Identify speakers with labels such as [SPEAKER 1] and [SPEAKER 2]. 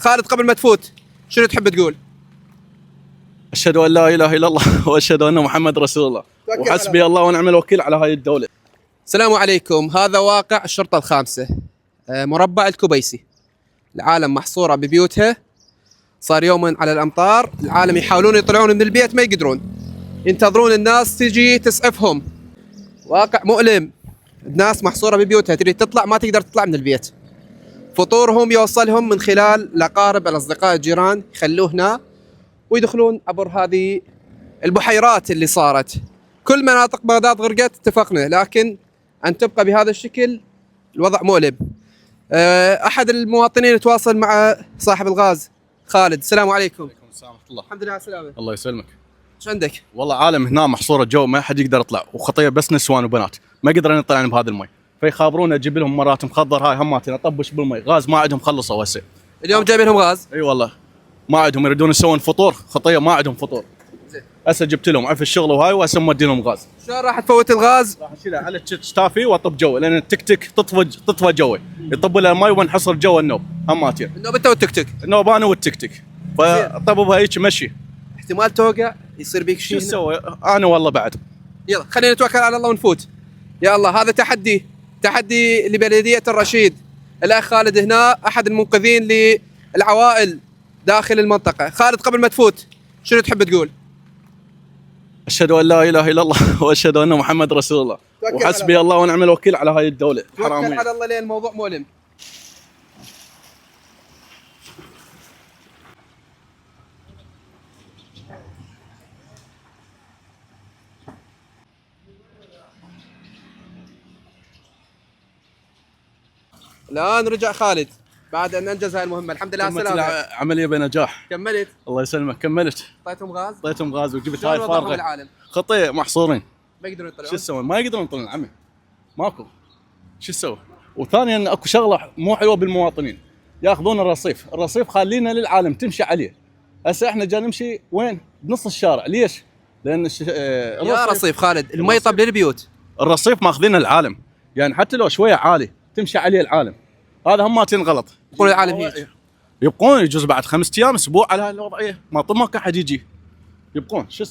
[SPEAKER 1] خالد قبل ما تفوت شنو تحب تقول؟
[SPEAKER 2] أشهد أن لا إله إلا الله وأشهد أن محمد رسول الله وحسبي الله ونعم الوكيل على هاي الدولة.
[SPEAKER 1] السلام عليكم. هذا واقع الشرطة الخامسة، مربع الكبيسي. العالم محصورة ببيوتها، صار يوما على الأمطار، العالم يحاولون يطلعون من البيت ما يقدرون، ينتظرون الناس تجي تسعفهم. واقع مؤلم، الناس محصورة ببيوتها، تريد تطلع ما تقدر تطلع من البيت. فطورهم يوصلهم من خلال الأقارب الأصدقاء الجيران، يخلوه هنا ويدخلون عبر هذه البحيرات اللي صارت. كل مناطق بغداد غرقت اتفقنا، لكن أن تبقى بهذا الشكل الوضع مؤلم. أحد المواطنين يتواصل مع صاحب الغاز خالد. السلام عليكم.
[SPEAKER 2] وعليكم السلام ورحمة الله.
[SPEAKER 1] الحمد لله على السلامة.
[SPEAKER 2] الله يسلمك.
[SPEAKER 1] ايش عندك؟
[SPEAKER 2] والله عالم هنا محصور الجو، ما حد يقدر يطلع، وخطيه بس نسوان وبنات ما يقدرون يطلعون بهذا المي، فيخابرونا اجيب لهم مرات مخضر هاي هماتنا اطبش بالمي، غاز ما عندهم خلصوا هسه.
[SPEAKER 1] اليوم جايب لهم غاز؟
[SPEAKER 2] اي والله ما عندهم، يريدون يسوون فطور، خطيه ما عندهم فطور. هسه جبت لهم عف الشغل وهاي وهسه مودي لهم غاز.
[SPEAKER 1] شلون راح تفوت الغاز؟
[SPEAKER 2] راح اشيلها على الشتافي واطب جوه، لان التكتك تطفى جوه، يطب لها المي ونحصر جوا النوب هماتين.
[SPEAKER 1] النوب انت والتكتك؟
[SPEAKER 2] النوب انا والتكتك، فطببها هيك مشي.
[SPEAKER 1] احتمال توقع يصير بيك
[SPEAKER 2] شو
[SPEAKER 1] شيء.
[SPEAKER 2] اسوي انا والله بعد.
[SPEAKER 1] يلا خلينا نتوكل على الله ونفوت. يا الله، هذا تحدي لبلدية الرشيد. الأخ خالد هنا أحد المنقذين للعوائل داخل المنطقة. خالد قبل ما تفوت شنو تحب تقول؟
[SPEAKER 2] أشهد أن لا إله إلا الله وأشهد أن محمد رسول الله وحسبي الله ونعم الوكيل على هاي الدولة.
[SPEAKER 1] توكل
[SPEAKER 2] حرامية.
[SPEAKER 1] على الله لين الموضوع مؤلم. الآن رجع خالد بعد أن أنجز هاي المهمة. الحمد لله على السلامة.
[SPEAKER 2] عملية بنجاح.
[SPEAKER 1] كملت؟
[SPEAKER 2] الله يسلمك. كملت.
[SPEAKER 1] اعطيتهم غاز؟
[SPEAKER 2] اعطيتهم غاز وجبت
[SPEAKER 1] شلون
[SPEAKER 2] هاي
[SPEAKER 1] وضعهم
[SPEAKER 2] فارغة.
[SPEAKER 1] العالم؟
[SPEAKER 2] خطية محصورين.
[SPEAKER 1] ما يقدرون
[SPEAKER 2] شو
[SPEAKER 1] يطلعون؟
[SPEAKER 2] تسوي؟ ما يقدرون يطلعون عمي. ماكو. شو تسوي؟ وثانيا اكو شغلة مو حلوة بالمواطنين. ياخذون الرصيف خالينا للعالم تمشي عليه. هسه احنا جا نمشي وين؟ بنص الشارع، ليش؟ لأن
[SPEAKER 1] يا رصيف خالد المي طب للبيوت.
[SPEAKER 2] الرصيف ماخذين العالم، يعني حتى لو شويه عالي تمشي عليه العالم، هذا هماتين غلط.
[SPEAKER 1] يقول العالم هيك.
[SPEAKER 2] يبقون يجوز بعد 5 ايام اسبوع على هاي الوضعيه، ما طمك احد يجي، يبقون شو